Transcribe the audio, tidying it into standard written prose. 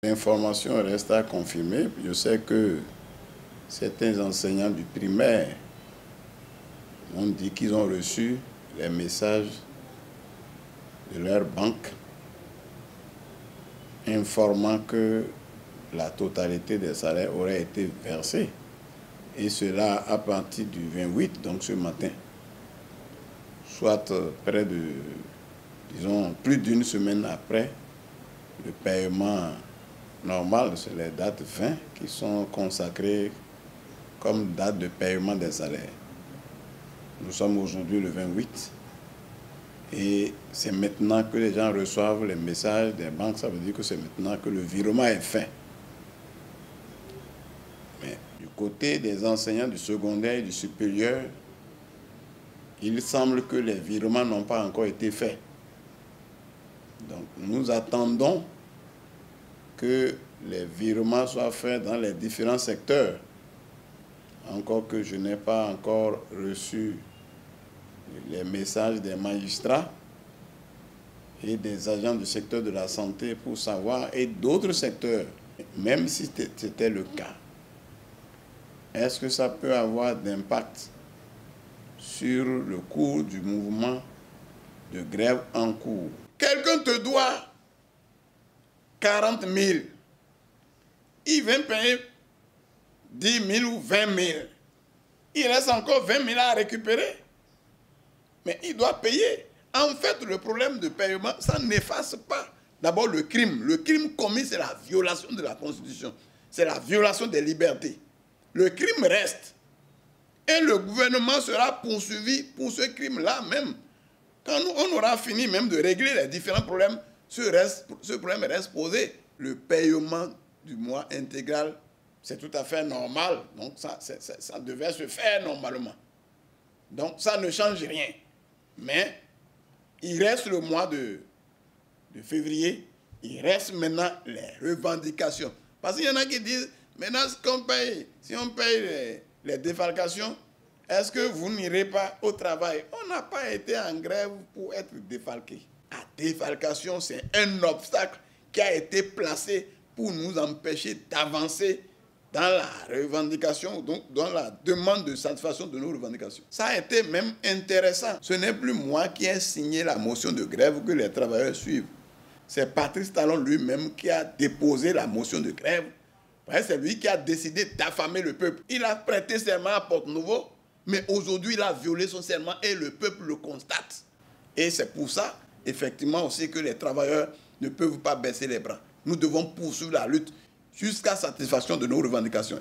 L'information reste à confirmer. Je sais que certains enseignants du primaire ont dit qu'ils ont reçu les messages de leur banque informant que la totalité des salaires aurait été versée. Et cela à partir du 28, donc ce matin. Soit près de, disons, plus d'une semaine après le paiement normal, c'est les dates fin qui sont consacrées comme date de paiement des salaires. Nous sommes aujourd'hui le 28 et c'est maintenant que les gens reçoivent les messages des banques. Ça veut dire que c'est maintenant que le virement est fait. Mais du côté des enseignants du secondaire et du supérieur, il semble que les virements n'ont pas encore été faits. Donc nous attendons que les virements soient faits dans les différents secteurs. Encore que je n'ai pas encore reçu les messages des magistrats et des agents du secteur de la santé pour savoir, et d'autres secteurs, même si c'était le cas, est-ce que ça peut avoir d'impact sur le cours du mouvement de grève en cours? Quelqu'un te doit 40 000. Il vient payer 10 000 ou 20 000. Il reste encore 20 000 à récupérer. Mais il doit payer. En fait, le problème de paiement, ça n'efface pas d'abord le crime. Le crime commis, c'est la violation de la Constitution. C'est la violation des libertés. Le crime reste. Et le gouvernement sera poursuivi pour ce crime-là même. Quand on aura fini même de régler les différents problèmes, ce problème reste posé. Le paiement du mois intégral, c'est tout à fait normal. Donc ça devait se faire normalement. Donc ça ne change rien. Mais il reste le mois de février, il reste maintenant les revendications. Parce qu'il y en a qui disent, maintenant si on paye les défalcations, est-ce que vous n'irez pas au travail? On n'a pas été en grève pour être défalqué. La défalcation, c'est un obstacle qui a été placé pour nous empêcher d'avancer dans la revendication, donc dans la demande de satisfaction de nos revendications. Ça a été même intéressant. Ce n'est plus moi qui ai signé la motion de grève que les travailleurs suivent. C'est Patrice Talon lui-même qui a déposé la motion de grève. C'est lui qui a décidé d'affamer le peuple. Il a prêté serment à Porte-Nouveau, mais aujourd'hui il a violé son serment et le peuple le constate. Et c'est pour ça, effectivement aussi, que les travailleurs ne peuvent pas baisser les bras. Nous devons poursuivre la lutte jusqu'à satisfaction de nos revendications.